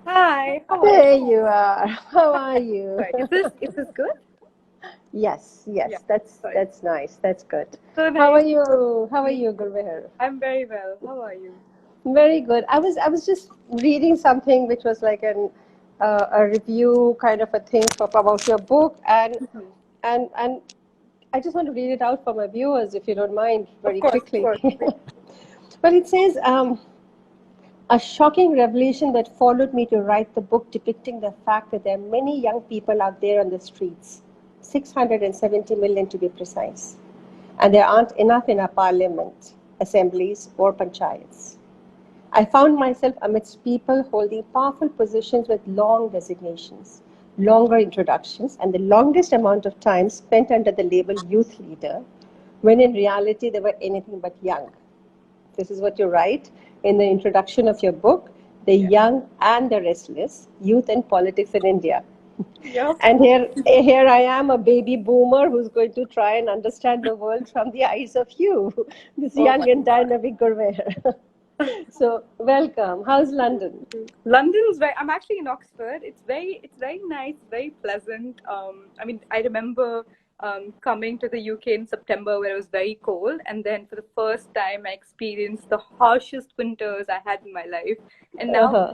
Hi, how are There you? you are. How are you? Right. Is this good? Yes, Yeah. yes, that's Sorry. that's nice. That's good. So How are nice you? How are to meet you, you. Gurmehar? I'm very well. How are you? Very good. I was just reading something which was like a review kind of a thing about your book, and Mhm. and and I just want to read it out for my viewers, if you don't mind, Of very course, of quickly. course. But it says, a shocking revelation that followed me to write the book depicting the fact that there are many young people out there on the streets, 670 million to be precise, and there aren't enough in our parliament, assemblies, or panchayats. I found myself amidst people holding powerful positions with long designations, longer introductions, and the longest amount of time spent under the label youth leader, when in reality they were anything but young. This is what you write in the introduction of your book, The Yeah. Young and the Restless, Youth and Politics in India. Yep. And here I am, a baby boomer who's going to try and understand the world from the eyes of you, this Oh my young and God. dynamic Gurmehar. So, welcome. How's London? London's very. I'm actually in Oxford. It's very nice, very pleasant. I mean, I remember coming to the UK in September where it was very cold, and then for the first time I experienced the harshest winters I had in my life. And Uh-huh.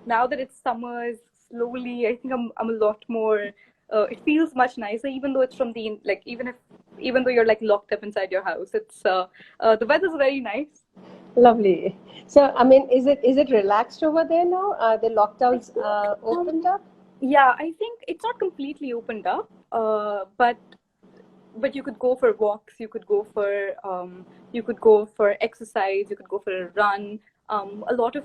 now that it's summers, slowly I think I'm a lot more. It feels much nicer, even though it's from the like even though you're like locked up inside your house. It's the weather's very nice. Lovely. So, I mean, is it relaxed over there now? Are the I lockdowns think opened up? yeah, I think it's not completely opened up, but you could go for walks, you could go for exercise, you could go for a run. A lot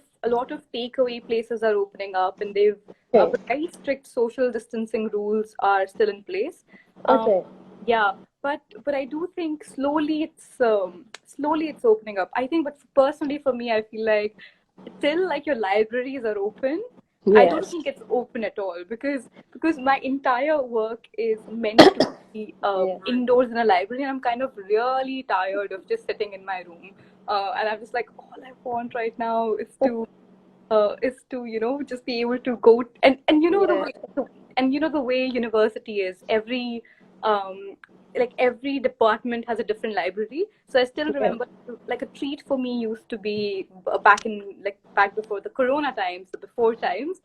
of takeaway places are opening up, and Okay. but very strict social distancing rules are still in place. Um, Okay. yeah, but I do think slowly it's opening up. I think, but personally for me, I feel like till like your libraries are open, I don't Yes. think it's open at all because my entire work is meant to be Yeah. indoors in a library, and I'm kind of really tired of just sitting in my room. And I'm just like, all I want right now is to just be able to go and you know the Yeah. way the way university is um every department has a different library. So I still Yeah. remember, like, a treat for me used to be back before the corona times, the before times.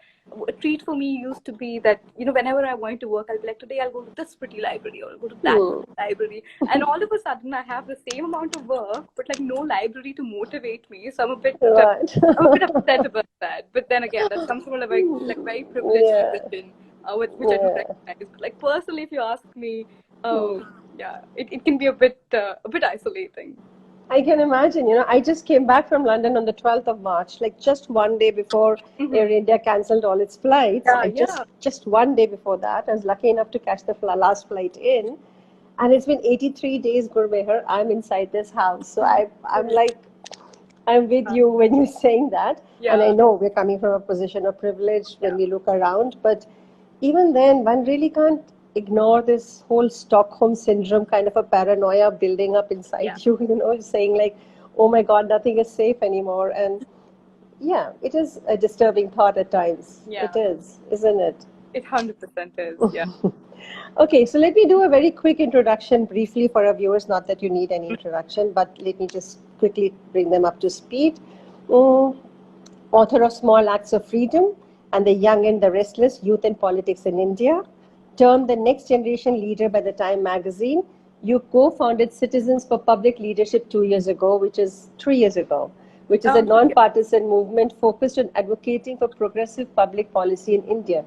A treat for me used to be that, whenever I wanted to work, I'll be like, today I'll go to this pretty library or I'll go to that Hmm. library, and all of a sudden I have the same amount of work but like no library to motivate me. So Right. I'm a bit upset about that. But then again, that comes from a very privileged Yeah. position, which I do Yeah. recognize. But like personally, if you ask me, Hmm. yeah, it can be a bit isolating. I can imagine. I just came back from London on the 12th of March, like just one day before Air Hmm. India cancelled all its flights. Yeah, I yeah. just one day before that, I was lucky enough to catch the last flight in, and it's been 83 days, Gurmehar. I'm inside this house, so I'm like, I'm with you when you're saying that. And I Yeah, know we're coming from a position of privilege when yeah, we look around, but even then, one really can't ignore this whole Stockholm syndrome kind of a paranoia building up yeah, inside you, saying like, oh my God, nothing is safe anymore. And yeah, it is a disturbing thought at times. It yeah. is, isn't it? It 100% is. Yeah. Okay, so let me do a very quick introduction briefly for our viewers. Not that you need any introduction, but let me just quickly bring them up to speed. Mm, Author of Small Acts of Freedom and The Young and the Restless, Youth and Politics in India. Termed the next generation leader by the Time magazine, you co-founded Citizens for Public Leadership 2 years ago, which is 3 years ago, which is a Yeah. non-partisan movement focused on advocating for progressive public policy in India.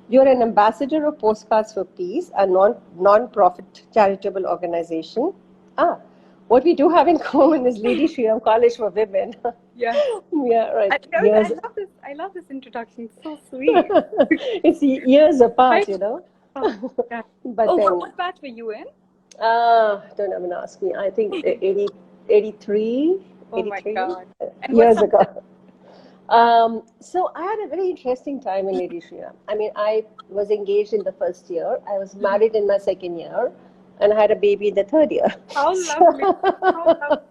You're an ambassador of Postcards for Peace, a non-profit charitable organization. Ah, what we do have in common is Lady Shriram College for Women. Yes. Yeah, I, right. I Years. love this. I love this introduction. It's so sweet. It's years I, apart. oh, yeah. But Oh, then, what batch were you in? don't even ask me. I think 80, 83, Oh my 83 God. And what years ago. subject? So I had a very interesting time in Lady Shriram. I mean, I was engaged in the first year. I was Mhm. married in my second year, and I had a baby in the third year. How lovely. How So, lovely.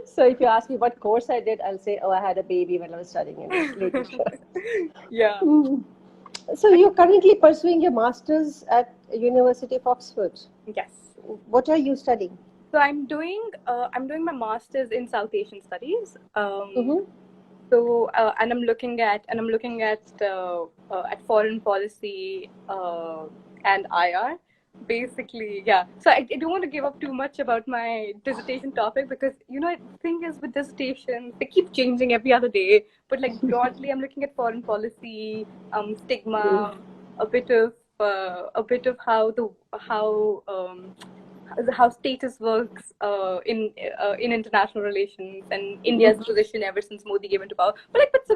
So if you ask me what course I did, I'll say, oh, I had a baby when I was studying English literature. Yeah. Mm. So you're currently pursuing your master's at University of Oxford. Yes. What are you studying? So I'm doing my master's in South Asian Studies. Mm-hmm. So and I'm looking at foreign policy and IR. Basically, yeah. So I don't want to give up too much about my dissertation topic because the thing is with dissertations they keep changing every other day. But like broadly, I'm looking at foreign policy, stigma, a bit of how status works in international relations and India's position ever since Modi came into power. But like bits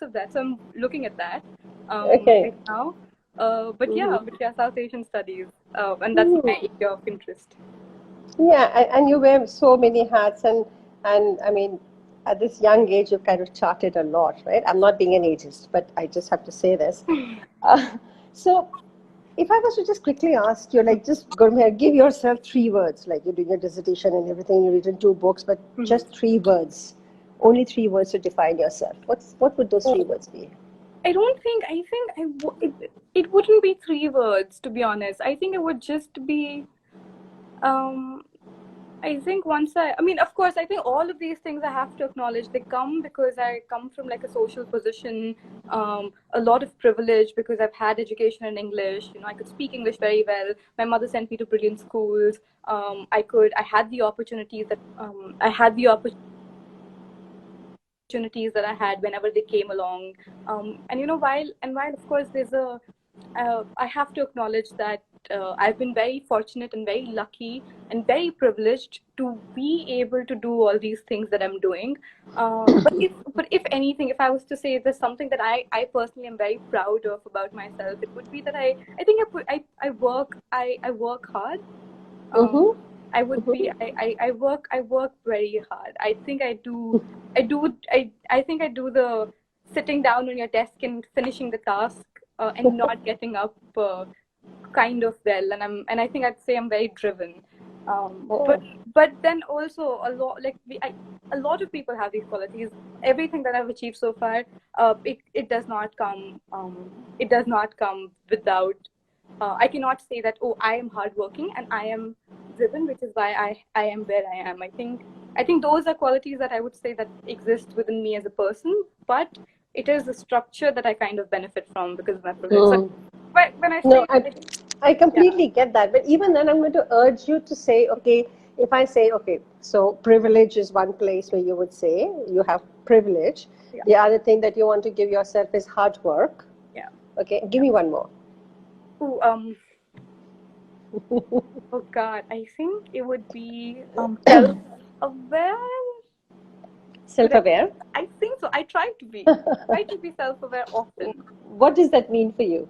of that. So I'm looking at that Okay. right now. But yeah, South Asian studies, and that's Mm. my area of interest. Yeah, and you wear so many hats, and I mean, at this young age, you've kind of charted a lot, right? I'm not being an ageist, but I just have to say this. Uh, so, if I was to just quickly ask you, like, just Gurmehar, give yourself 3 words, like you're doing a dissertation and everything, you've written 2 books, but Mhm. just 3 words, only 3 words to define yourself. What would those 3 words be? I don't think. I think it wouldn't be 3 words, to be honest. I think it would just be. Um, I think of course, I think all of these things I have to acknowledge. They come because I come from like a social position, a lot of privilege because I've had education in English. I could speak English very well. My mother sent me to brilliant schools. I had the opportunities that I had whenever they came along. While of course I have to acknowledge that I've been very fortunate and very lucky and very privileged to be able to do all these things that I'm doing. But if anything, if I was to say there's something that I personally am very proud of about myself, it would be that I think I work hard. Um, Mm-hmm. I work very hard. I think I do the sitting down on your desk and finishing the task and not getting up kind of well, and I think I'd say I'm very driven. Um, but Oh. but then also a lot of people have these qualities. Everything that I've achieved so far, it does not come without. I cannot say that I am hardworking and I am driven, which is why I am where I am. I think those are qualities that I would say that exist within me as a person, but it is the structure that I kind of benefit from because of my privilege. So Mm. when I No, say I yeah, completely get that. But even then, I'm going to urge you to say, okay, if I say, okay, so privilege is one place where you would say you have privilege. yeah, The other thing that you want to give yourself is hard work. yeah. Okay, give me one more. Ooh, oh God, I think it would be self-aware. Should I? Self-aware. I think so. I try to be self-aware often. What does that mean for you?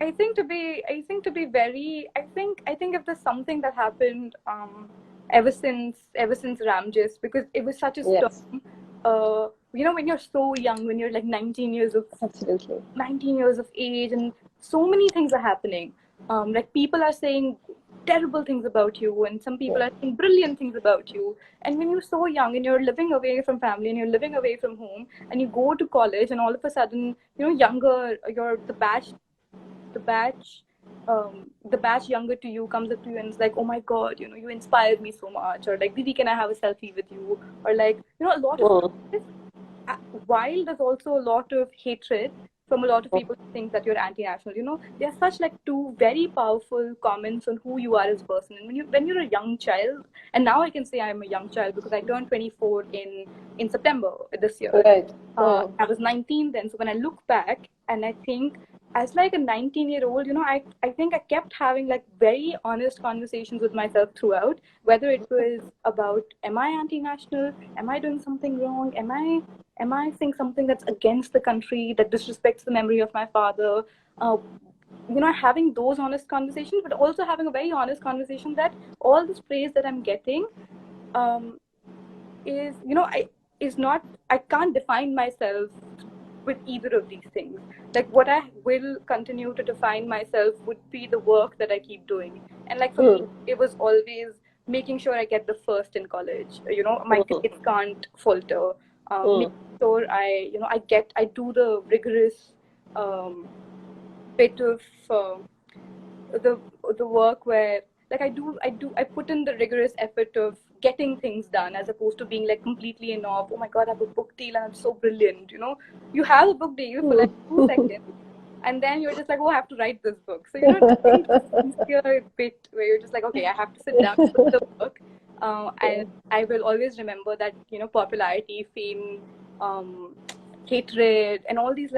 I think to be very. I think if there's something that happened ever since Ramjes, because it was such a storm. Yes, When you're so young, when you're like absolutely. 19 years of age, and so many things are happening. Like people are saying terrible things about you, and some people Yeah. are saying brilliant things about you. And when you're so young and you're living away from family and you're living away from home, and you go to college, and all of a sudden, you're the batch younger to you comes up to you and is like, oh my God, you inspired me so much, or like, Didi, can I have a selfie with you? Or like, a lot of Mm. this, while there's also a lot of hatred from a lot of people who think that you're anti-national, there are such like two very powerful comments on who you are as a person. And when you're a young child, and now I can say I'm a young child because I turned 24 in September this year. Right. Mm. I was 19 then. So when I look back and I think, as like a 19-year-old, I think I kept having like very honest conversations with myself throughout, whether it was about, am I anti-national? Am I doing something wrong? Am I saying something that's against the country, that disrespects the memory of my father? Uh, having those honest conversations, but also having a very honest conversation that all this praise that I'm getting um, is, is not, I can't define myself with either of these things. Like what I will continue to define myself would be the work that I keep doing. And like for me, Mm. it was always making sure I get the first in college. My grades can't falter. Making sure I do the rigorous bit of the work where like I put in the rigorous effort of getting things done as opposed to being like completely in awe. Oh my god, I have a book deal and I'm so brilliant. You have a book deal for like 2 seconds, and then you're just like, oh, I have to write this book. So doing this sincere bit where you're just like, okay, I have to sit down and put the work, and I will always remember that popularity, fame, hatred, and all these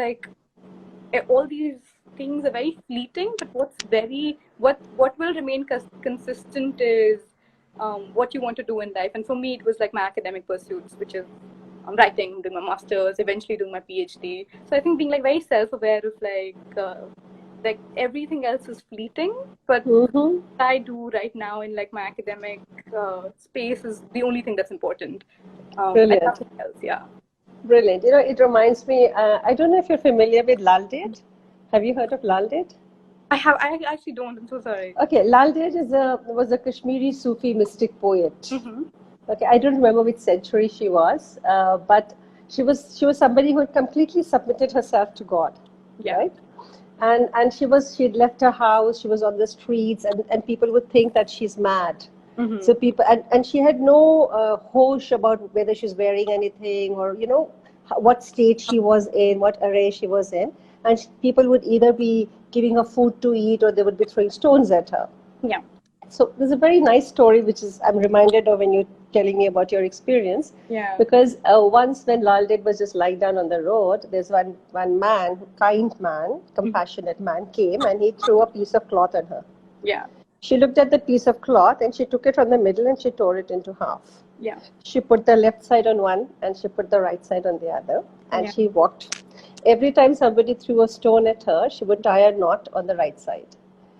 things are very fleeting. But what will remain consistent is what you want to do in life. And for me, it was like my academic pursuits, which is writing, doing my masters, eventually doing my PhD. So I think being like very self-aware of like everything else is fleeting, but what I do right now in like my academic space is the only thing that's important. And nothing else, yeah. Brilliant. It reminds me, I don't know if you're familiar with Lal Ded. Have you heard of Lal Ded? I actually don't. I'm so sorry. Okay, Lal Ded was a Kashmiri Sufi mystic poet. Okay, I don't remember which century she was, but she was somebody who had completely submitted herself to God. Yeah. Right? And she'd left her house, she was on the streets, and people would think that she's mad. So people, and she had no hosh about whether she's wearing anything or what state she was in, what array she was in, and people would either be giving her food to eat or they would be throwing stones at her. Yeah. So there's a very nice story which I'm reminded of when you're telling me about your experience. Yeah. Because once when Lal Ded was just lying down on the road, there's one man, kind man, compassionate man, came and he threw a piece of cloth on her. Yeah. She looked at the piece of cloth and she took it from the middle and she tore it into half. Yeah. She put the left side on one and she put the right side on the other, and she walked. Every time somebody threw a stone at her, she would tie a knot on the right side.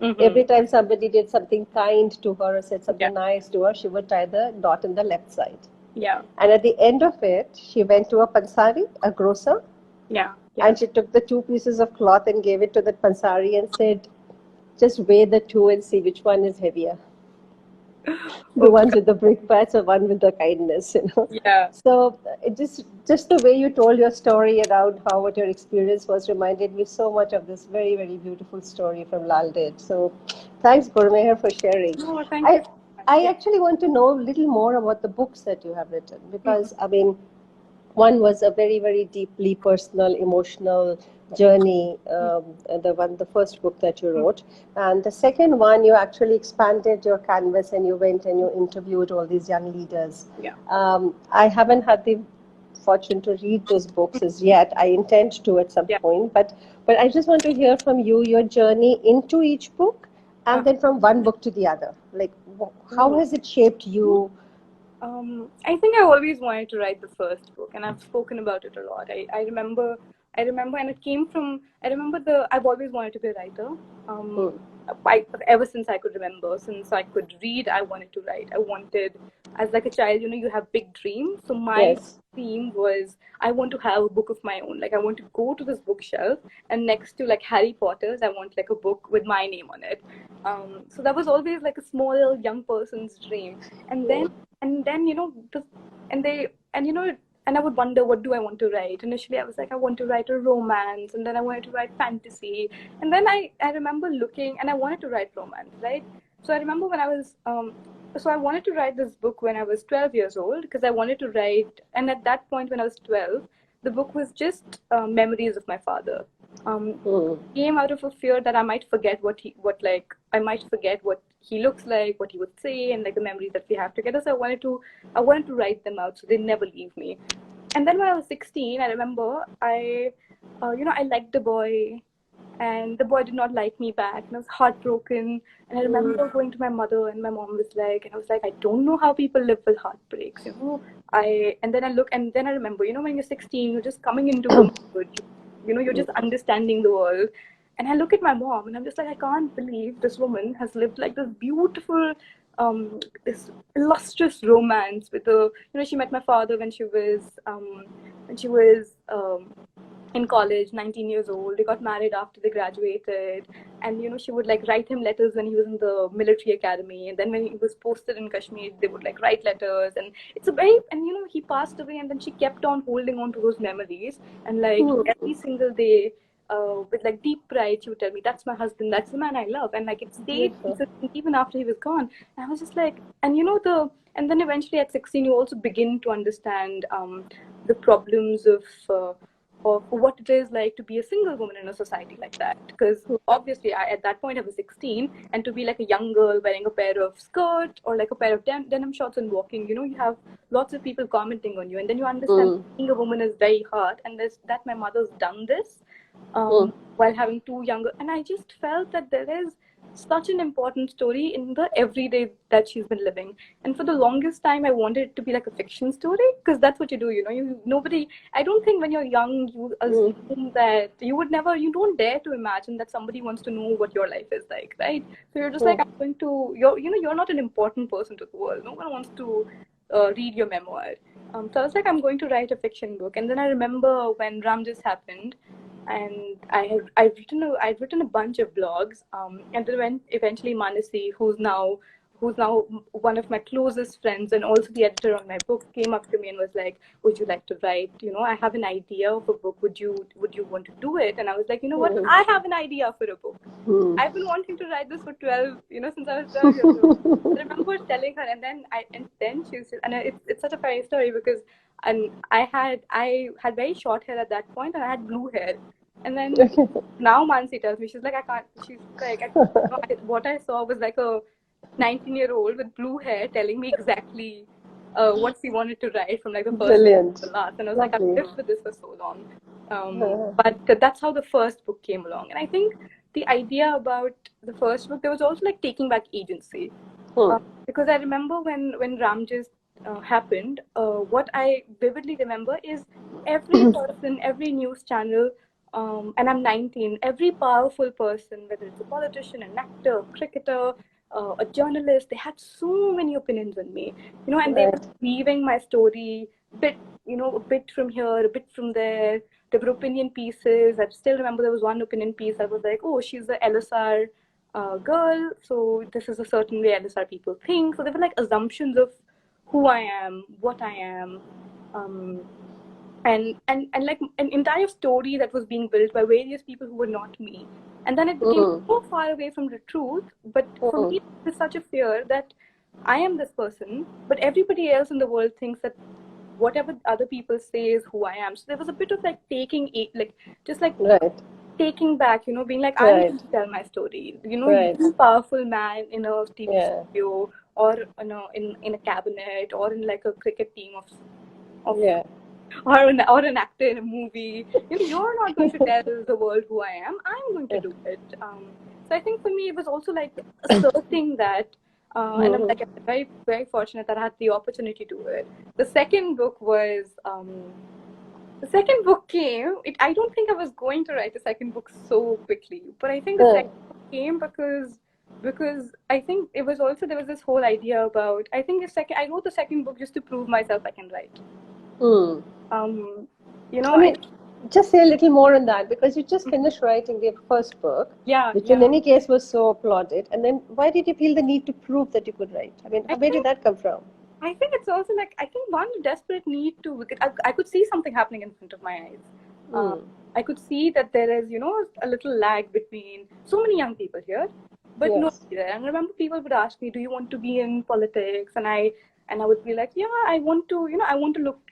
Every time somebody did something kind to her or said something nice to her, she would tie the knot on the left side. Yeah. And at the end of it, she went to a pansari, a grocer. Yeah. And she took the 2 pieces of cloth and gave it to the pansari and said, just weigh the 2 and see which one is heavier. The ones with the brick bats or one with the kindness, Yeah. So it just the way you told your story around what your experience was reminded me so much of this very, very beautiful story from Lal Ded. So thanks, Gurmehar, for sharing. Oh, thank you. I actually want to know a little more about the books that you have written, because I mean, one was a very, very deeply personal, emotional journey, the first book that you wrote. And the second one, you actually expanded your canvas and you went and you interviewed all these young leaders. Yeah. I haven't had the fortune to read those books as yet. I intend to at some point, but I just want to hear from you your journey into each book, and then from one book to the other. Like, how has it shaped you? I think I always wanted to write the first book, and I've spoken about it a lot. I remember, and it came from. I've always wanted to be a writer. Ever since I could remember, since I could read, I wanted to write. I wanted, as like a child, you have big dreams. So my theme was, I want to have a book of my own. Like, I want to go to this bookshelf, and next to like Harry Potter's, I want like a book with my name on it. So that was always like a small young person's dream. And then and I would wonder, what do I want to write? Initially, I was like, I want to write a romance, and then I wanted to write fantasy. And then I remember looking, and I wanted to write romance, right? So I remember when I was, so I wanted to write this book when I was 12 years old, because I wanted to write, and at that point when I was 12, the book was just memories of my father. Came out of a fear that I might forget I might forget what he looks like, what he would say, and like the memories that we have together. So I wanted to write them out so they never leave me. And then when I was 16, I remember I liked a boy, and the boy did not like me back, and I was heartbroken. And I remember going to my mother, and my mom was like, I don't know how people live with heartbreaks, and then I remember, when you're 16, you're just coming into womanhood. You're just understanding the world. And I look at my mom and I'm just like, I can't believe this woman has lived like this beautiful, this illustrious romance with she met my father when she was in college, 19 years old. They got married after they graduated. And, she would like write him letters when he was in the military academy. And then when he was posted in Kashmir, they would like write letters. And it's a very, and, he passed away. And then she kept on holding on to those memories. And like every single day, with like deep pride, she would tell me, "That's my husband. That's the man I love." And like it stayed consistent even after he was gone. And I was just like, and and then eventually at 16, you also begin to understand the problems of what it is like to be a single woman in a society like that. Because obviously, at that point, I was 16, and to be like a young girl wearing a pair of skirt or like a pair of denim shorts and walking, you have lots of people commenting on you, and then you understand being a woman is very hard, and that my mother's done this while having two younger, and I just felt that there is such an important story in the everyday that she's been living. And for the longest time, I wanted it to be like a fiction story, because that's what you do, nobody, I don't think when you're young, you assume that you don't dare to imagine that somebody wants to know what your life is like, right? So you're just like, you're not an important person to the world. No one wants to read your memoir. So I was like, I'm going to write a fiction book. And then I remember when Ram just happened, and I'd written a bunch of blogs, and then when eventually Manasi, who's now one of my closest friends and also the editor on my book, came up to me and was like, "Would you like to write? I have an idea of a book. Would you want to do it?" And I was like, "You know what? I have an idea for a book. I've been wanting to write this for 12, since I was 12 years old." I remember telling her, and then she was, and it's such a funny story because, and I had very short hair at that point, and I had blue hair. And then now Mansi tells me, she's like, what I saw was like a 19-year-old with blue hair telling me exactly what she wanted to write from like the first to the last. And I was like, I've lived with this for so long. But that's how the first book came along. And I think the idea about the first book, there was also like taking back agency. Because I remember when Ram just happened, what I vividly remember is every person, every news channel, and I'm 19, every powerful person, whether it's a politician, an actor, a cricketer, a journalist, they had so many opinions on me, and they were weaving my story a bit from here, a bit from there. There were opinion pieces. I still remember there was one opinion piece that was like, "Oh, she's the LSR girl, so this is a certain way LSR people think." So there were like assumptions of who I am, what I am, and like an entire story that was being built by various people who were not me. And then it became so far away from the truth. But for me, there's such a fear that I am this person, but everybody else in the world thinks that whatever other people say is who I am. So there was a bit of like taking back, being like, I'm going to tell my story. You're a powerful man in a TV studio, or in a cabinet, or in like a cricket team of or an actor in a movie. You're not going to tell the world who I am. I'm going to do it. So I think for me, it was also like asserting that. And I'm like, I'm very, very fortunate that I had the opportunity to do it. The second book came. I don't think I was going to write the second book so quickly, but I think the second book came because I think it was also, there was this whole idea about, I wrote the second book just to prove myself I can write. Just say a little more on that, because you just finished writing the first book, which in any case was so applauded. And then why did you feel the need to prove that you could write? I mean, where did that come from? I think it's also like, I think one desperate need to, because I could see something happening in front of my eyes. I could see that there is, a little lag between so many young people here, but nobody there. And I remember people would ask me, "Do you want to be in politics?" And I would be like, "Yeah, I want to,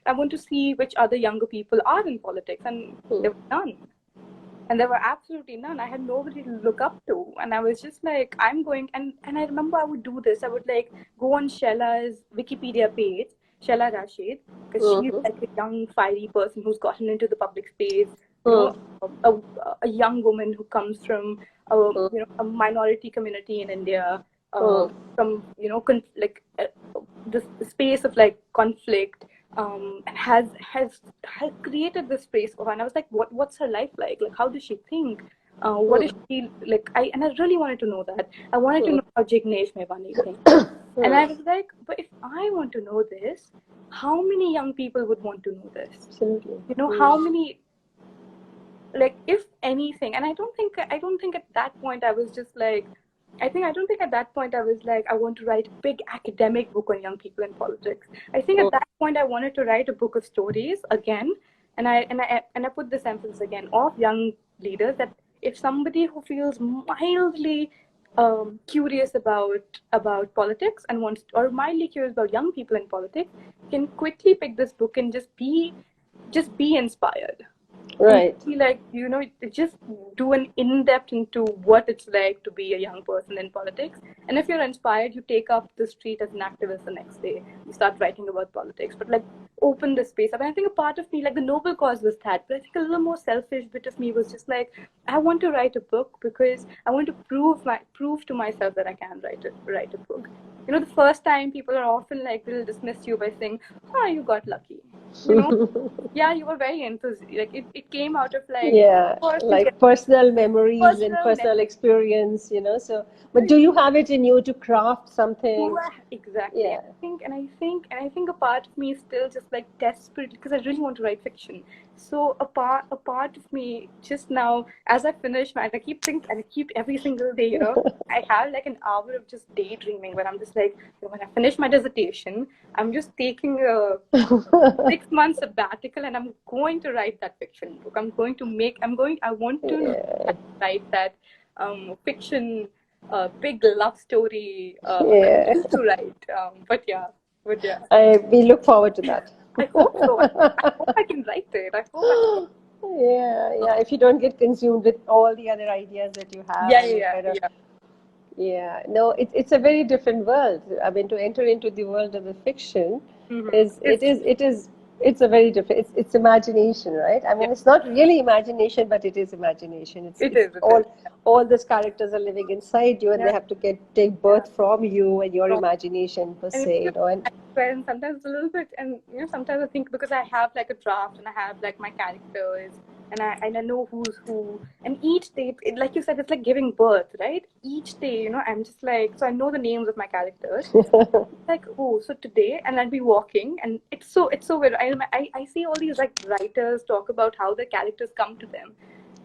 I want to see which other younger people are in politics." And there were none. And there were absolutely none. I had nobody to look up to. And I was just like, I'm going, and I remember I would do this. I would like go on Shella's Wikipedia page, Shella Rashid, because she's like a young, fiery person who's gotten into the public space, a young woman who comes from a minority community in India, from the space of like conflict, and has created this space for her. And I was like, what's her life like? Like, how does she think? What is she like? I really wanted to know that. I wanted to know how Jignesh Mevani thinks. And I was like, but if I want to know this, how many young people would want to know this? Absolutely. How many like if anything, and I don't think at that point I was just like, I don't think at that point I was like, I want to write a big academic book on young people in politics. I think at that point I wanted to write a book of stories again, and I put this emphasis again of young leaders, that if somebody who feels mildly curious about politics and wants, or mildly curious about young people in politics, can quickly pick this book and just be inspired. And Right. be like, just do an in-depth into what it's like to be a young person in politics. And if you're inspired, you take up the street as an activist the next day. You start writing about politics, but like open the space up. And I think a part of me, like the noble cause was that, but I think a little more selfish bit of me was just like, I want to write a book because I want to prove to myself that I can write a book. The first time people are often like, they'll dismiss you by saying, "Oh, you got lucky." You know, yeah, you were very enthusiastic. Like it came out of like, Yeah, first you get like personal memories and personal personal experience, so, but do you have it in you to craft something? exactly. Yeah. And I think a part of me is still just like desperate because I really want to write fiction. So a part of me just now, as I finish my, I keep thinking, and I keep every single day, I have like an hour of just daydreaming where I'm just like, when I finish my dissertation, I'm just taking a 6 months sabbatical and I'm going to write that fiction book. I want to Yeah. write that fiction, big love story. I Yeah. used to write, but yeah, We look forward to that. I hope so. I hope I can write it. I hope I can. Yeah, yeah. If you don't get consumed with all the other ideas that you have, Yeah, and you yeah, kind of, yeah. yeah, no, it's a very different world. I mean, to enter into the world of the fiction Mm-hmm. is it's a very different. It's imagination, right? I Yeah, mean, it's not really imagination, but it is imagination. it It's is. It is. all these characters are living inside you, and Yeah, they have to take yeah. birth from you and your From imagination per And se, and I swear, and sometimes it's a little bit, and sometimes I think because I have like a draft and I have like my characters, and I know who's who, and each day, like you said, it's like giving birth, right? Each day, I'm just like, so I know the names of my characters. Like, oh, so today, and I'll be walking, and it's so weird. I see all these like writers talk about how the characters come to them,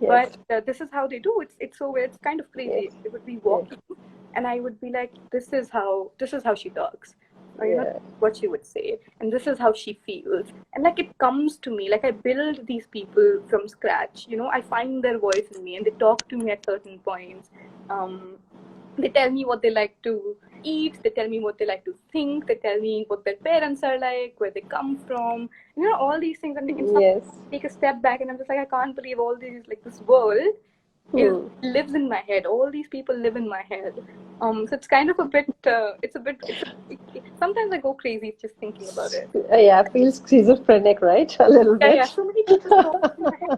yes, but this is how they do. It's so weird. It's kind of yes, crazy. They would be yes, walking, and I would be like, this is how she talks, or yeah, what she would say, and this is how she feels, and like it comes to me. Like I build these people from scratch. I find their voice in me, and they talk to me at certain points. Um, they tell me what they like to eat. They tell me what they like to think. They tell me what their parents are like, where they come from. All these things. And in some yes. take a step back, and I'm just like, I can't believe all these, like this world is Hmm. lives in my head. All these people live in my head. So it's kind of a bit. Sometimes I go crazy just thinking about it. Yeah, feels schizophrenic, right? A little Yeah, yeah. bit. So many people talk in my head.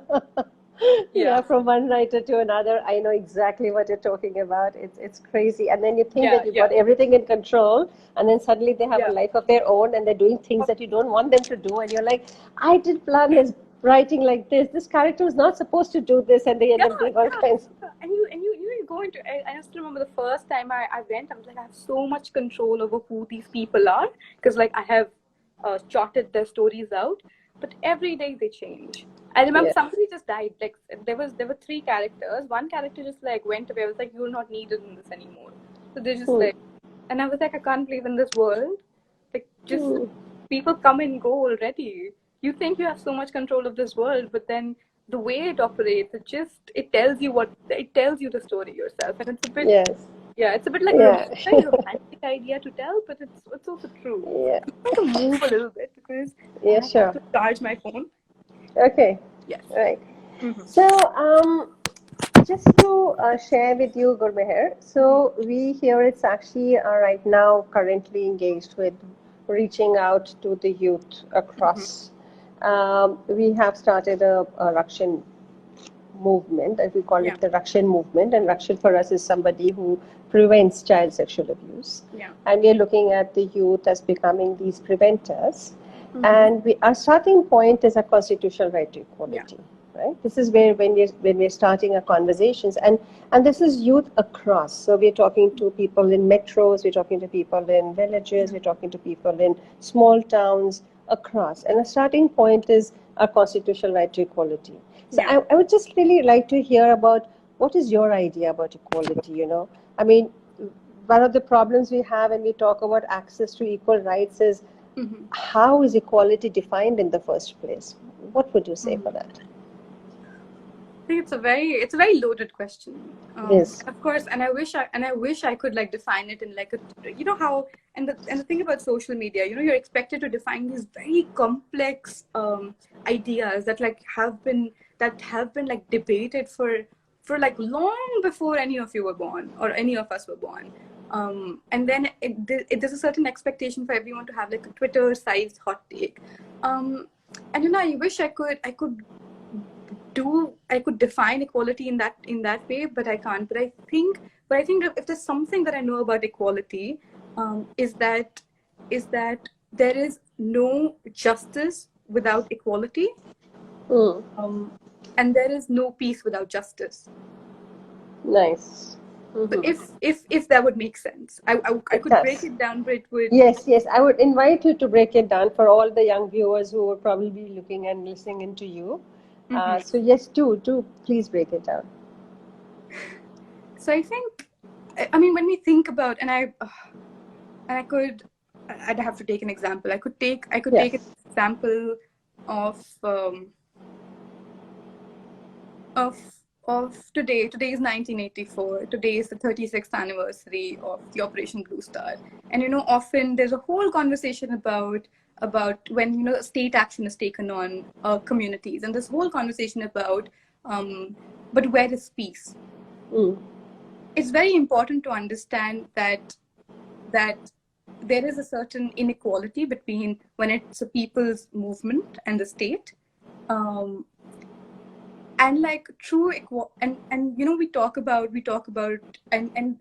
Yeah, Yeah, from one writer to another, I know exactly what you're talking about. It's crazy. And then you think yeah, that you've yeah, got everything in control, and then suddenly they have a yeah. life of their own, and they're doing things that you don't want them to do, and you're like, I did plan this writing like this. This character was not supposed to do this, and they end Yeah, up doing all yeah. kinds. And you go into. I just remember the first time I went. I was like, I have so much control over who these people are because like I have charted their stories out. But every day they change. I remember Yeah, somebody just died. Like there were three characters. One character just like went away. I was like, you're not needed in this anymore. So they're just hmm. like, and I was like, I can't believe in this world. Like just Hmm. people come and go already. You think you have so much control of this world, but then the way it operates, it tells you the story yourself, and it's a bit, Yes, yeah, it's a bit like yeah, very romantic idea to tell, but it's also true. yeah, I'm going to move a little bit because yeah, I have sure. to charge my phone. Okay, Yes. right. Mm-hmm. So, just to share with you, Gurmehar, Mm-hmm. so we here at Sakshi are right now currently engaged with reaching out to the youth Mm-hmm. across. We have started a Rakshan movement, and we call Yeah. it the Rakshan movement. And Rakshan for us is somebody who prevents child sexual abuse. Yeah. And we are looking at the youth as becoming these preventers. Mm-hmm. And our starting point is a constitutional right to Yeah. equality. Right. This is where when we're starting our conversations, and this is youth across. So we're talking to people in metros, we're talking to people in villages, we're talking to people in small towns across. And a starting point is our constitutional right to equality. So I would just really like to hear about what is your idea about equality, I mean, one of the problems we have when we talk about access to equal rights is how is equality defined in the first place? What would you say for that? I think it's a very loaded question. Yes. Of course, and I wish I could like define it in like how and the thing about social media, you're expected to define these very complex ideas that have been like debated for like long before any of you were born or any of us were born. And then there's a certain expectation for everyone to have like a Twitter-sized hot take. And I wish I could define equality in that way, but I can't. But I think if there's something that I know about equality, is that there is no justice without equality, and there is no peace without justice. Nice. So if that would make sense, I could break it down, but it would. Yes, I would invite you to break it down for all the young viewers who would probably be looking and listening into you. So yes, do please break it down. So I think, I mean, when we think about, I'd have to take an example. I could take an example of today. Today is 1984. Today is the 36th anniversary of the Operation Blue Star. And often there's a whole conversation about when state action is taken on communities, and this whole conversation about but where is peace? It's very important to understand that there is a certain inequality between when it's a people's movement and the state, and like true and we talk about and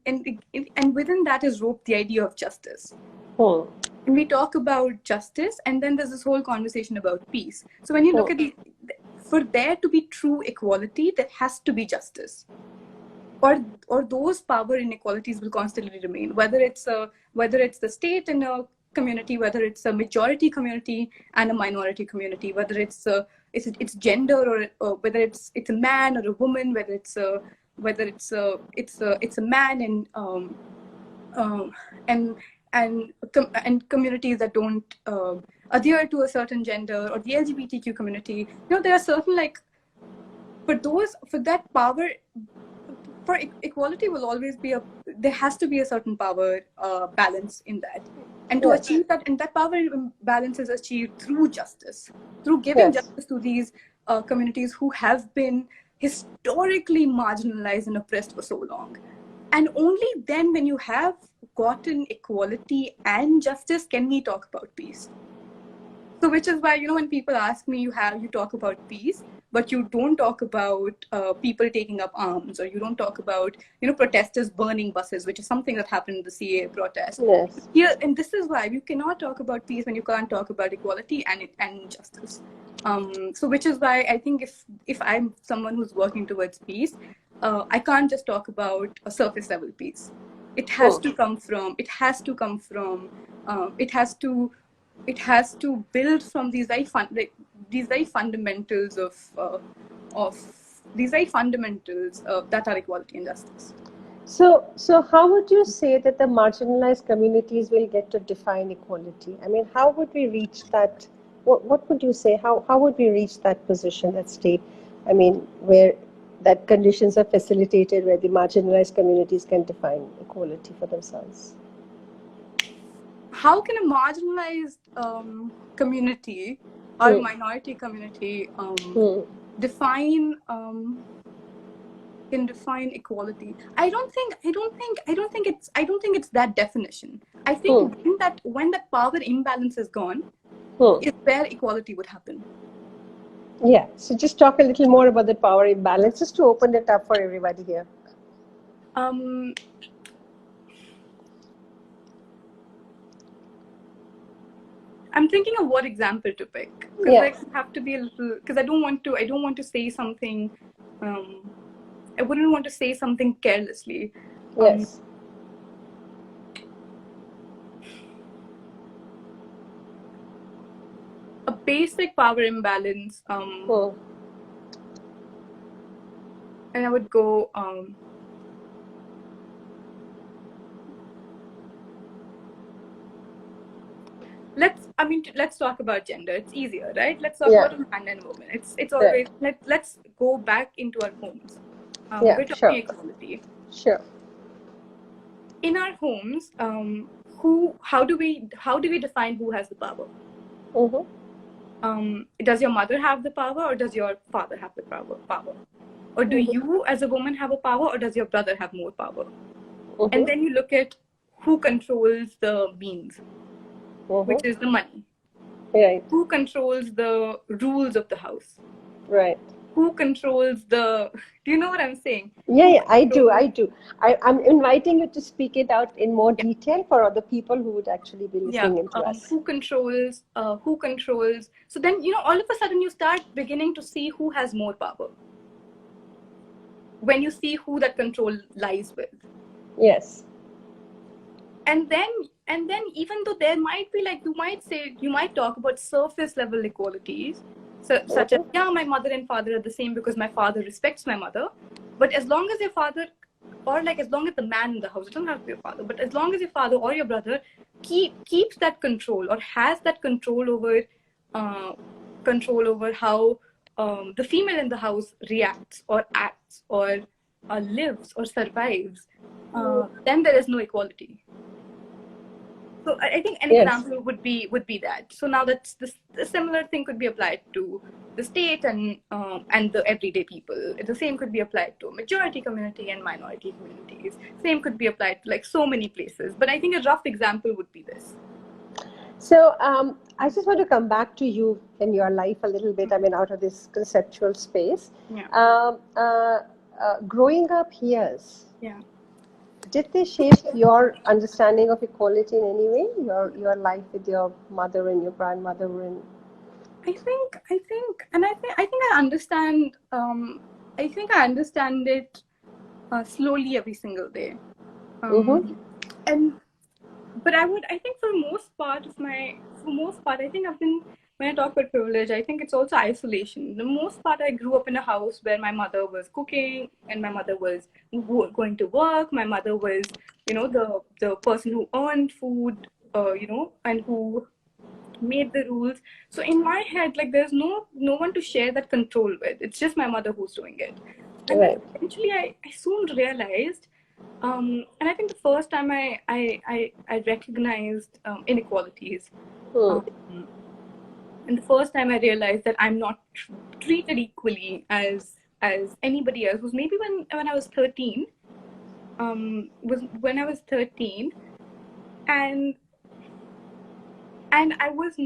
within that is roped the idea of justice. And we talk about justice, and then there's this whole conversation about peace. So when you look at for there to be true equality, there has to be justice, or those power inequalities will constantly remain, whether it's the state in a community, whether it's a majority community and a minority community, whether it's gender, or whether it's a man or a woman, whether it's a man and communities that don't adhere to a certain gender, or the LGBTQ community. There are certain for that power. For equality will always be there has to be a certain power balance in that, and to achieve that, and that power balance is achieved through justice, through giving justice to these communities who have been historically marginalized and oppressed for so long. And only then, when you have gotten equality and justice, can we talk about peace. So which is why, when people ask me, you talk about peace, but you don't talk about people taking up arms, or you don't talk about, protesters burning buses, which is something that happened in the CAA protest. Yes. And this is why you cannot talk about peace when you can't talk about equality and justice. So which is why I think if I'm someone who's working towards peace, I can't just talk about a surface level peace. It has to come from build from these very fundamentals that are equality and justice. So how would you say that the marginalized communities will get to define equality? I mean, how would we reach that? What would you say? How would we reach that position, that state? I mean, where that conditions are facilitated, where the marginalized communities can define equality for themselves? How can a marginalized community or minority community define equality? I don't think it's that definition. I think when that power imbalance is gone, is where equality would happen. Yeah. So just talk a little more about the power imbalance, just to open it up for everybody here. I'm thinking of what example to pick, because I have to be a little, because I don't want to say something. I wouldn't want to say something carelessly. Yes. A basic power imbalance and I would go, let's talk about gender. It's easier, right? Let's talk about a man and a woman. It's always, let's go back into our homes. We're talking equality. Sure. In our homes, how do we define who has the power? Does your mother have the power, or does your father have the power? Or do you as a woman have a power, or does your brother have more power? And then you look at who controls the means, which is the money. Right. Who controls the rules of the house? Right. Who controls the... Do you know what I'm saying? Yeah, I do. I'm inviting you to speak it out in more detail for other people who would actually be listening into us. Who controls? So then, all of a sudden you start beginning to see who has more power. When you see who that control lies with. Yes. And then even though there might be, like, you might talk about surface level equalities, such as, my mother and father are the same because my father respects my mother. But as long as your father, or like as long as the man in the house, it doesn't have to be your father, but as long as your father or your brother keeps that control, or has that control over how the female in the house reacts or acts or lives or survives, then there is no equality. So I think an example would be that. So now that's the similar thing could be applied to the state and the everyday people. The same could be applied to a majority community and minority communities. Same could be applied to like so many places. But I think a rough example would be this. So I just want to come back to you and your life a little bit. I mean, out of this conceptual space. Yeah. Growing up here. Yeah. Did they shape your understanding of equality in any way? Your life with your mother and your grandmother and... I think I understand. I think I understand it slowly every single day. But I think for most part, I think when I talk about privilege, I think it's also isolation. The most part, I grew up in a house where my mother was cooking and my mother was going to work. My mother was, the person who earned food, and who made the rules. So in my head, like, there's no one to share that control with. It's just my mother who's doing it. And then eventually, I soon realized. And I think the first time I recognized inequalities, and the first time I realized that I'm not treated equally as anybody else was maybe when I was 13. Was when I was 13, and I was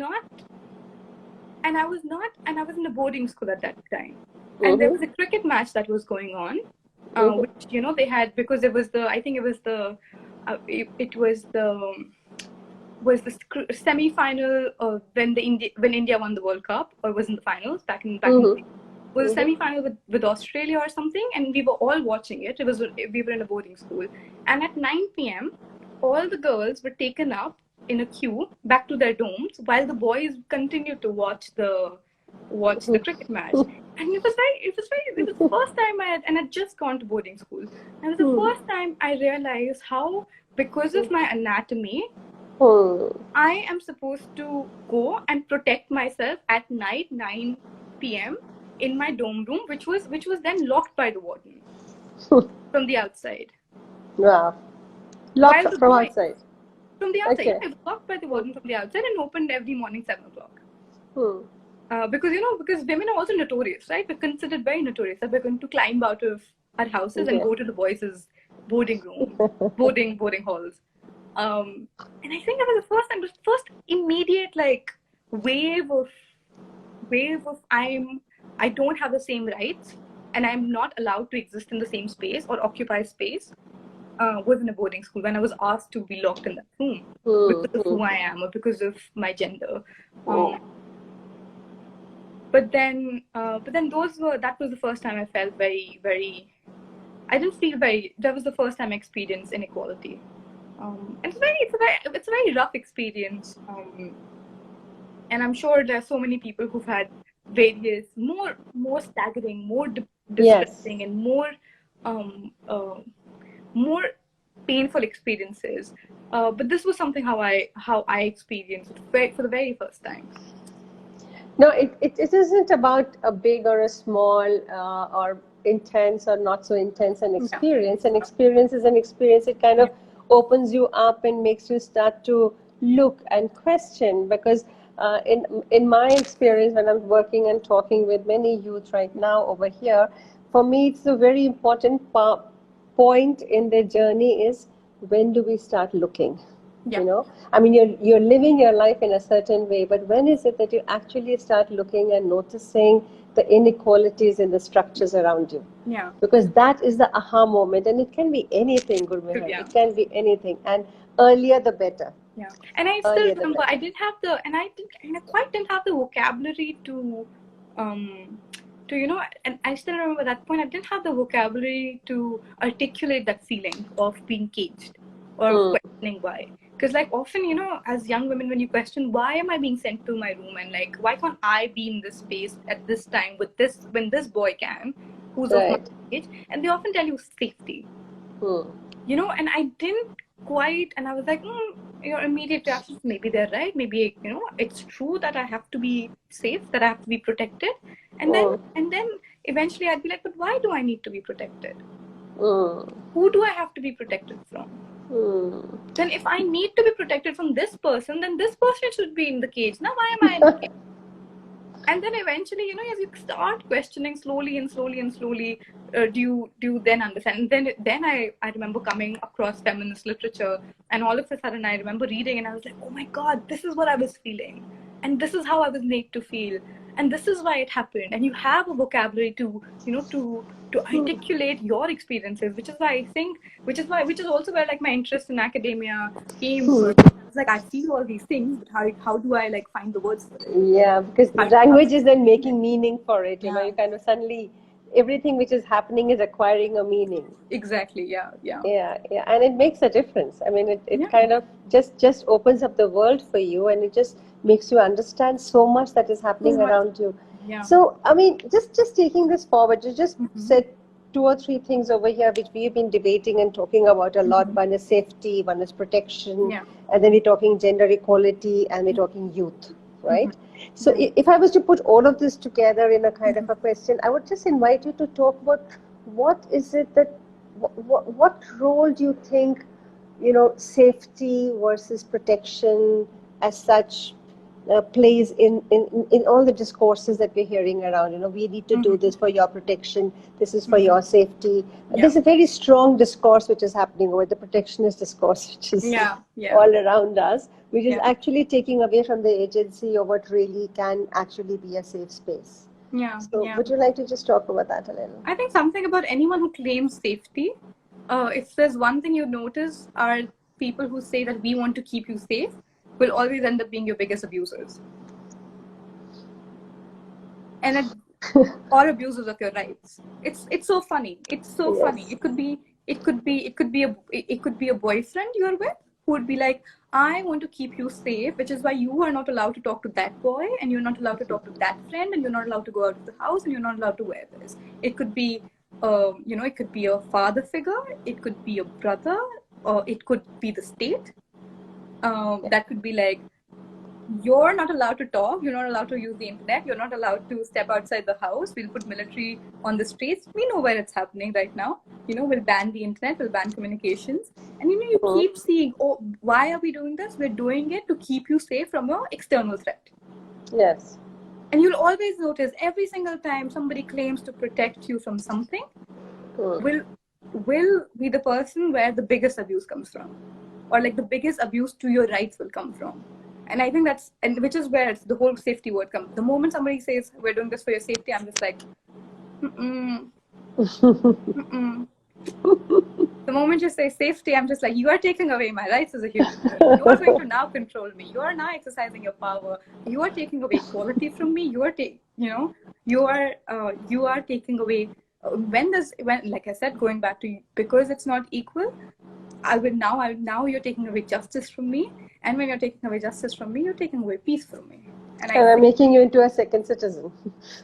in a boarding school at that time, and there was a cricket match that was going on. Which they had, because it was the semi-final when India won the World Cup, or was in the finals back in the day. Was a semi-final with Australia or something, and we were all watching it. We were in a boarding school, and at 9 p.m. all the girls were taken up in a queue back to their dorms, while the boys continued to watch the cricket match. And it was the first time I'd just gone to boarding school. And it was the first time I realized how, because of my anatomy, I am supposed to go and protect myself at night, 9 p.m. in my dorm room, which was then locked by the warden from the outside. Wow. Locked from outside? From the outside. Okay. Yeah, it was locked by the warden from the outside and opened every morning 7 o'clock. Because women are also notorious, right? We're considered very notorious that we're going to climb out of our houses and go to the boys' boarding room, boarding halls. And I think that was the first immediate like wave of I don't have the same rights, and I'm not allowed to exist in the same space or occupy space. Was in a boarding school when I was asked to be locked in that room because of who I am or because of my gender. But then that was the first time I felt very, very... I didn't feel very... That was the first time I experienced inequality. It's a very rough experience. And I'm sure there are so many people who've had various more staggering, distressing and more painful experiences. But this was something how I experienced it for the very first time. No, it isn't about a big or a small or intense or not so intense an experience. An experience is an experience. It kind of opens you up and makes you start to look and question, because in my experience, when I'm working and talking with many youth right now over here, for me it's a very important point in their journey is, when do we start looking? You know, I mean, you're living your life in a certain way, but when is it that you actually start looking and noticing the inequalities in the structures around you? Yeah. Because that is the aha moment, and it can be anything, Gurmehar. Yeah. It can be anything, and earlier the better. Yeah. And I still remember I didn't have I quite didn't have the vocabulary to you know, and I still remember that point, I didn't have the vocabulary to articulate that feeling of being caged or questioning why. Because like often, you know, as young women, when you question, why am I being sent to my room, and like, why can't I be in this space at this time with this, when this boy can, who's of my age, and they often tell you safety. You know, and I didn't quite, and I was like, your immediate reaction, maybe they're right, maybe, you know, it's true that I have to be safe, that I have to be protected. And then eventually I'd be like, but why do I need to be protected? Who do I have to be protected from? Then if I need to be protected from this person, then this person should be in the cage. Now why am I in the cage? And then eventually, you know, as you start questioning slowly, do you then understand? And then I remember coming across feminist literature, and all of a sudden I remember reading, and I was like, oh my God, this is what I was feeling, and this is how I was made to feel, and this is why it happened. And you have a vocabulary to, you know, to articulate your experiences, which is also where like my interest in academia came from. It's like, I feel all these things, but how do I like find the words for it? Yeah, because the language is then making meaning for it. You know, you kind of suddenly, everything which is happening is acquiring a meaning. Exactly. Yeah. And it makes a difference. I mean, it kind of just opens up the world for you, and it just makes you understand so much that is happening around you. Yeah. So, I mean, just taking this forward, you just said 2 or 3 things over here which we've been debating and talking about a lot. One is safety, one is protection, and then we're talking gender equality, and we're talking youth, right? So if I was to put all of this together in a kind of a question, I would just invite you to talk about what is it that, what role do you think, you know, safety versus protection as such plays in all the discourses that we're hearing around. You know, we need to do this for your protection, this is for your safety. There's a very strong discourse which is happening over the protectionist discourse, which is all around us, which is actually taking away from the agency of what really can actually be a safe space. So would you like to just talk about that a little? I think something about anyone who claims safety, if there's one thing you notice, are people who say that we want to keep you safe will always end up being your biggest abusers. And or abusers of your rights. It's so funny. It's so funny. It could be a boyfriend you're with who would be like, I want to keep you safe, which is why you are not allowed to talk to that boy, and you're not allowed to talk to that friend, and you're not allowed to go out of the house, and you're not allowed to wear this. It could be you know, it could be a father figure, it could be a brother, or it could be the state. That could be like, you're not allowed to talk, you're not allowed to use the internet, you're not allowed to step outside the house, we'll put military on the streets. We know where it's happening right now. You know, we'll ban the internet, we'll ban communications. And you know, you keep seeing, oh, why are we doing this? We're doing it to keep you safe from an external threat. Yes. And you'll always notice every single time somebody claims to protect you from something, will be the person where the biggest abuse comes from, or like the biggest abuse to your rights will come from. And I think that's, and which is where the whole safety word comes. The moment somebody says, we're doing this for your safety, I'm just like, The moment you say safety, I'm just like, you are taking away my rights as a human. You are going to now control me. You are now exercising your power. You are taking away equality from me. You are taking away, when like I said, going back to, because it's not equal, now you're taking away justice from me. And when you're taking away justice from me, you're taking away peace from me. And I'm making you into a second citizen.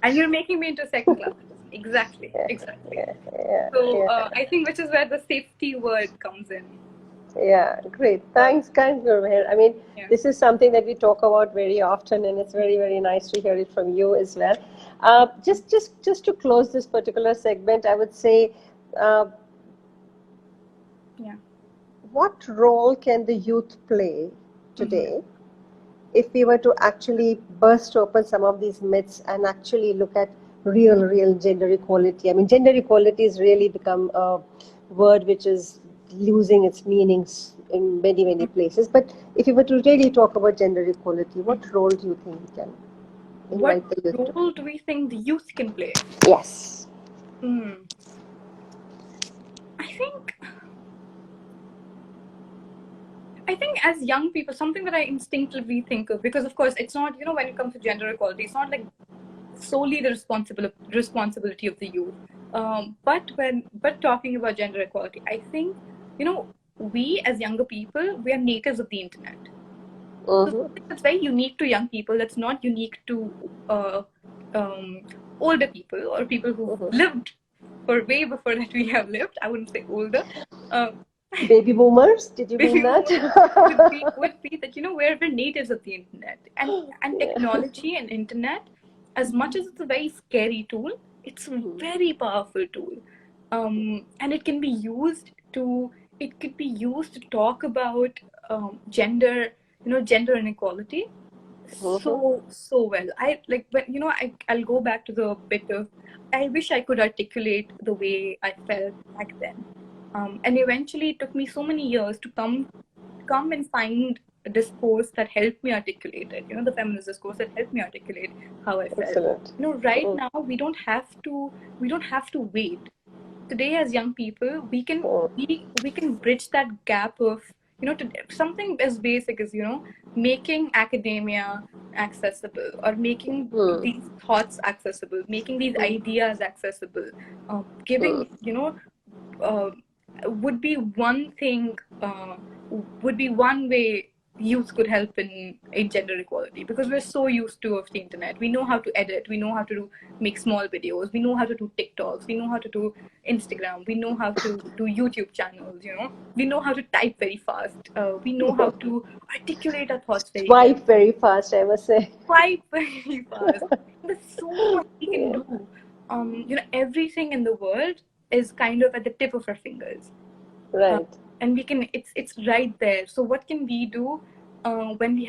And you're making me into a second class citizen. Exactly. Yeah, yeah, So yeah. I think which is where the safety word comes in. Yeah, great. Thanks, Gurmehar. I mean, Yeah. this is something that we talk about very often, and it's very, very nice to hear it from you as well. Just to close this particular segment, I would say, uh, Yeah. what role can the youth play today if we were to actually burst open some of these myths and actually look at real gender equality? I mean, gender equality has really become a word which is losing its meanings in many places. But if you were to really talk about gender equality, what role do you think we can What invite the youth to role do we think the youth can play? play? Yes. Hmm. I think as young people, something that I instinctively think of, because of course it's not, when it comes to gender equality, it's not like solely the responsibility of the youth. But talking about gender equality, I think, we as younger people, we are natives of the internet. So Mm-hmm. that's very unique to young people. That's not unique to um, older people or people who've Mm-hmm. lived for way before that we have lived. I wouldn't say older. Uh, Baby boomers, did you mean Baby that? boomers would be that, we're natives of the internet, and Yeah. technology and internet, as much as it's a very scary tool, it's a very powerful tool. And it could be used to talk about gender, gender inequality Mm-hmm. so well. I like, but I'll go back to the bit of, I wish I could articulate the way I felt back then. And eventually it took me so many years to come and find a discourse that helped me articulate it, the feminist discourse that helped me articulate how I felt. Excellent. Right now we don't have to wait. Today as young people, we can bridge that gap of, to something as basic as, making academia accessible, or making Mm. these thoughts accessible, making these ideas accessible, Mm. giving, uh, would be one thing, would be one way youth could help in gender equality, because we're so used to of the internet. We know how to edit, we know how to make small videos, we know how to do TikToks, we know how to do Instagram, we know how to do YouTube channels, we know how to type very fast, we know how to articulate our thoughts very well, Swipe very fast, I must say. type very fast. There's so much we can Yeah. do. Everything in the world is kind of at the tip of our fingers, uh, Right. and we can. It's right there. So what can we do when we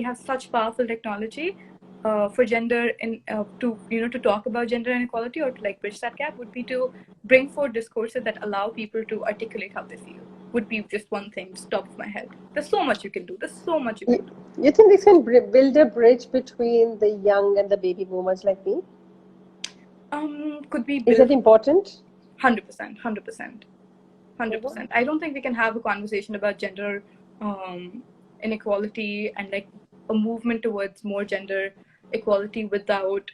have such powerful technology for gender, and to talk about gender inequality, or to like bridge that gap, would be to bring forth discourses that allow people to articulate how they feel. Would be just one thing just top of my head. There's so much you can do. There's so much you You, can do. you think this can build a bridge between the young and the baby boomers like me? Could be Is built that important? 100%, 100%, Mhm. 100%. I don't think we can have a conversation about gender inequality and like a movement towards more gender equality without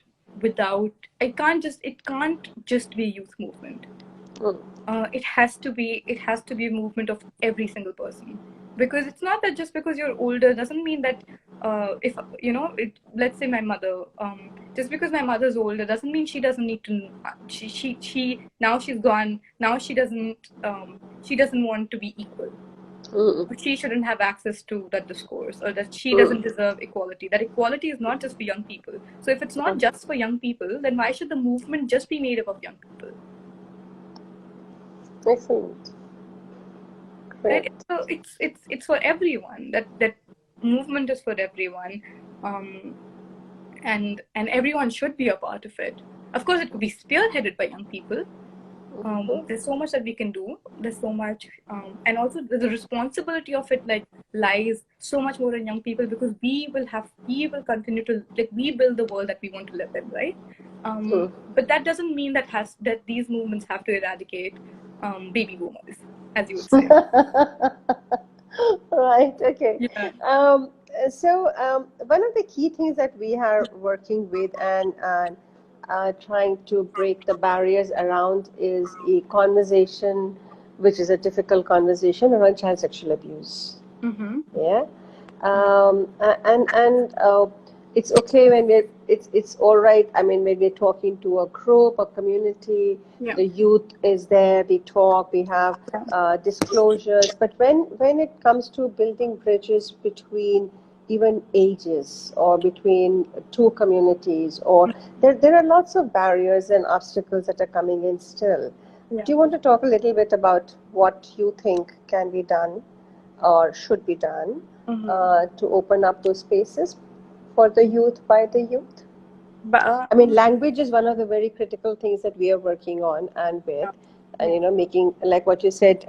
it can't just be a youth movement. Mm. It has to be a movement of every single person, because it's not that just because you're older doesn't mean that if let's say my mother, just because my mother's older doesn't mean she doesn't need to, she now she's gone, now she doesn't want to be equal, Mm. or she shouldn't have access to that discourse, or that she Mm. doesn't deserve equality. That equality is not just for young people. So if it's not Mm. just for young people, then why should the movement just be made up of young people? Excellent. Right? Great. So it's for everyone. That movement is for everyone, and everyone should be a part of it. Of course, it could be spearheaded by young people. Mhm. There's so much that we can do. There's so much, and also the responsibility of it like lies so much more on young people, because we will continue to, like, we build the world that we want to live in, right? Mm. But that doesn't mean that these movements have to eradicate baby boomers, as you would say. Right. Okay. Yeah. Um, One of the key things that we are working with and trying to break the barriers around is a conversation, which is a difficult conversation around child sexual abuse. Mm-hmm. Yeah. And it's okay when it's all right. I mean, when we're talking to a group, a community, the youth is there, we talk, we have disclosures. But when it comes to building bridges between even ages or between two communities, or there are lots of barriers and obstacles that are coming in still. Do you want to talk a little bit about what you think can be done or should be done to open up those spaces for the youth, by the youth? I mean, language is one of the very critical things that we are working on and with, and making, like what you said,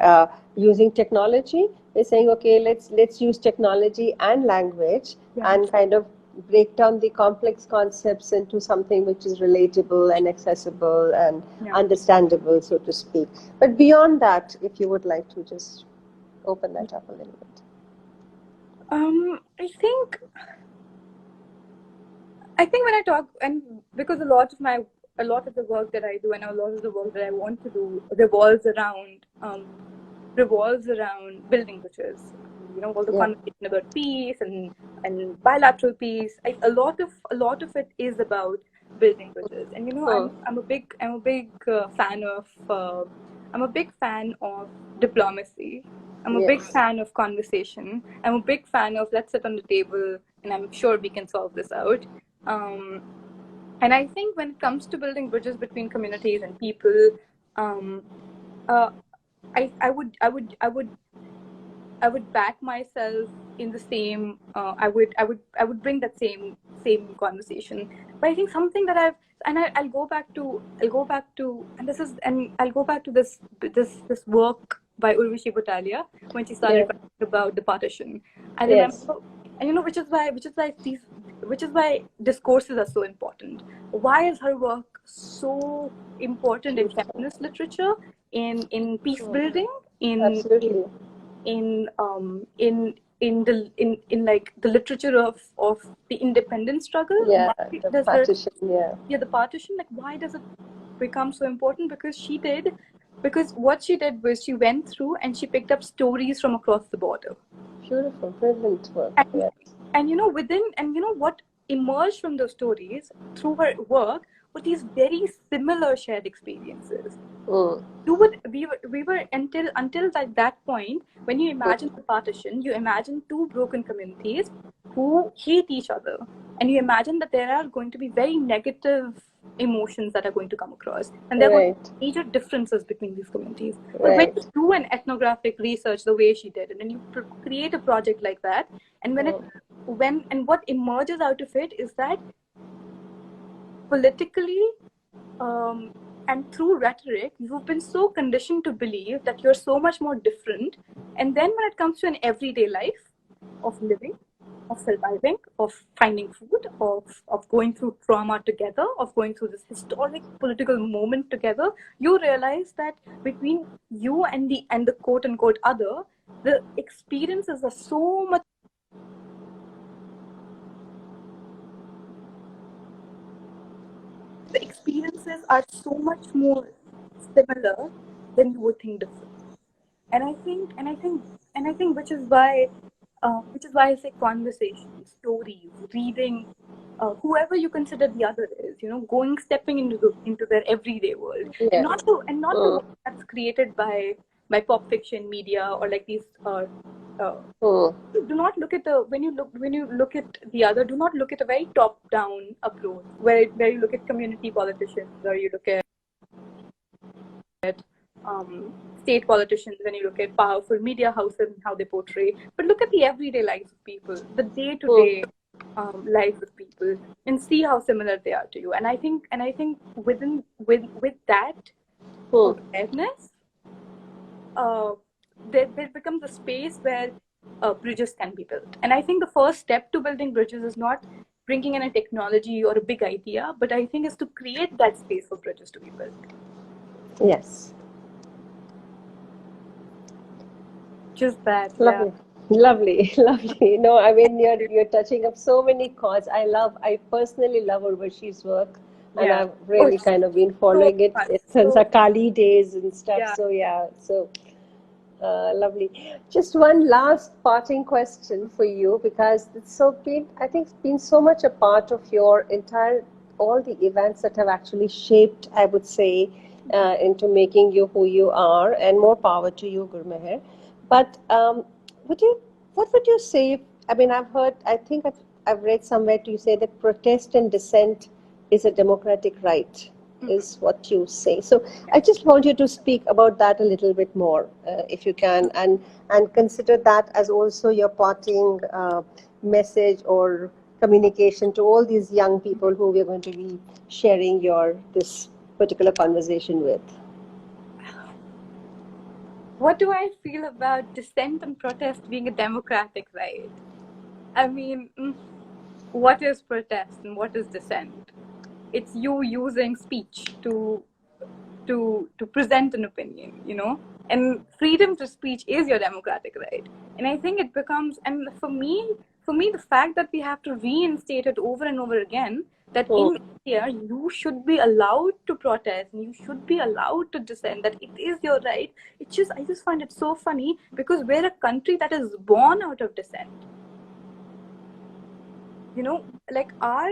using technology. We're saying, okay, let's use technology and language and kind of break down the complex concepts into something which is relatable and accessible and understandable, so to speak. But beyond that, if you would like to just open that up a little bit. I think when I talk, and because a lot of the work that I do and a lot of the work that I want to do revolves around building bridges. All the conversation about peace and bilateral peace. A lot of it is about building bridges. And I'm a big fan of diplomacy. I'm a big fan of conversation. I'm a big fan of let's sit on the table and I'm sure we can solve this out. And I think when it comes to building bridges between communities and people, I would back myself in the same. I would bring that same conversation. But I think something that I'll go back to, and I'll go back to this work by Urvashi Butalia when she started writing about the partition. I remember, and which is why discourses are so important. Why is her work so important in feminist literature, in peace building, in like the literature of the independence struggle? The partition. The partition. Like, why does it become so important? Because what she did was she went through and she picked up stories from across the border. Beautiful, brilliant work. And what emerged from those stories through her work were these very similar shared experiences. We were until that point, when you imagine the partition, you imagine two broken communities who hate each other, and you imagine that there are going to be very negative emotions that are going to come across, and there are major differences between these communities. But when you do an ethnographic research the way she did, and then you create a project like that, and what emerges out of it is that politically and through rhetoric, you've been so conditioned to believe that you're so much more different. And then when it comes to an everyday life of living, of surviving, of finding food, of going through trauma together, of going through this historic political moment together, you realize that between you and the quote unquote other, the experiences are so much. The experiences are so much more similar than you would think different. And I think which is why I say conversation, stories, reading, whoever you consider the other is, stepping into their everyday world, not the world that's created by pop fiction media or like these. Do not look at when you look at the other. Do not look at a very top-down approach where you look at community politicians or you look at state politicians, when you look at powerful media houses and how they portray, but look at the everyday lives of people, the day-to-day lives of people, and see how similar they are to you. And I think with that awareness, there becomes a space where bridges can be built. And I think the first step to building bridges is not bringing in a technology or a big idea, but I think is to create that space for bridges to be built. Yes. Just that. Lovely. Yeah. Lovely. No, I mean you're touching up so many chords. I personally love Urvashi's work, and I've really kind of been following it since our Kali days and stuff. Yeah. So Lovely. Just one last parting question for you, because it's so been, I think, it's been so much a part of your entire, all the events that have actually shaped, I would say, into making you who you are, and more power to you, Gurmehar. But would you, what would you say? I mean, I've heard, I think I've read somewhere to you say that protest and dissent is a democratic right, is what you say. So I just want you to speak about that a little bit more, if you can, and consider that as also your parting message or communication to all these young people who we're going to be sharing this particular conversation with. What do I feel about dissent and protest being a democratic right? I mean, what is protest and what is dissent? It's you using speech to present an opinion, and freedom to speech is your democratic right. And I think it becomes, and for me, the fact that we have to reinstate it over and over again, that in India you should be allowed to protest and you should be allowed to dissent, that it is your right. I just find it so funny, because we're a country that is born out of dissent. Like our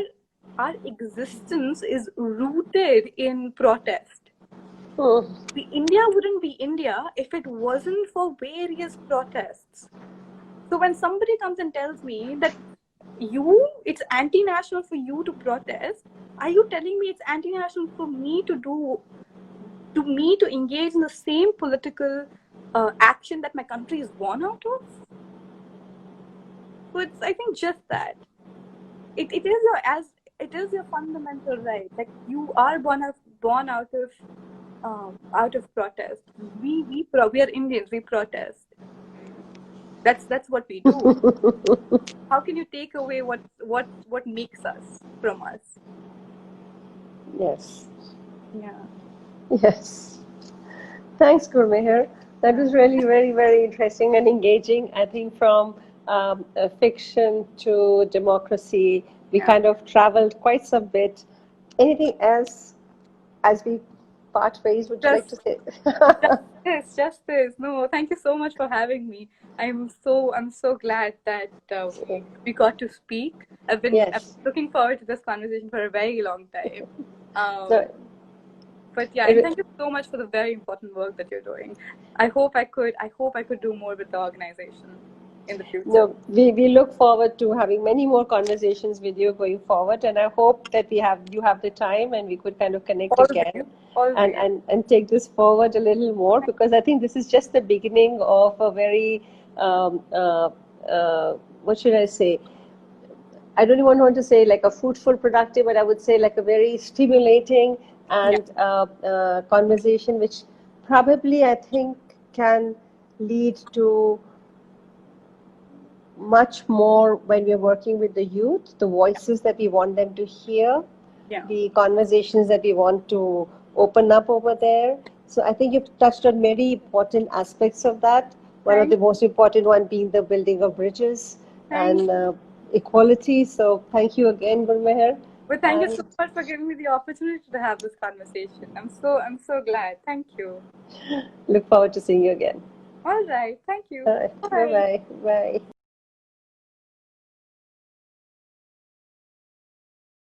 existence is rooted in protest. India wouldn't be India if it wasn't for various protests. So when somebody comes and tells me that it's anti-national for you to protest, are you telling me it's anti-national for me to engage in the same political action that my country is born out of? So it's, I think, just that. It is your fundamental right. Like, you are born out of protest. We are Indians. We protest. That's what we do. How can you take away what makes us from us? Yes. Yeah. Yes. Thanks, Gurmehar. That was really very, very interesting and engaging. I think from fiction to democracy, we kind of traveled quite some bit. Anything else as we part ways, would you like to say? Just this. No, thank you so much for having me. I'm so glad that we got to speak. I've been looking forward to this conversation for a very long time. But yeah, and thank you so much for the very important work that you're doing. I hope I could do more with the organization in the future. No, we look forward to having many more conversations with you going forward, and I hope that you have the time and we could kind of connect again and take this forward a little more, because I think this is just the beginning of a very what should I say? I don't even want to say like a fruitful, productive, but I would say like a very stimulating and conversation, which probably I think can lead to much more when we're working with the youth, the voices that we want them to hear, the conversations that we want to open up over there. So I think you've touched on many important aspects of that. One of the most important one being the building of bridges and equality. So thank you again, Gurmehar. But thank you so much for giving me the opportunity to have this conversation. I'm so glad. Thank you. Look forward to seeing you again. All right. Thank you. All right. Bye-bye. Bye.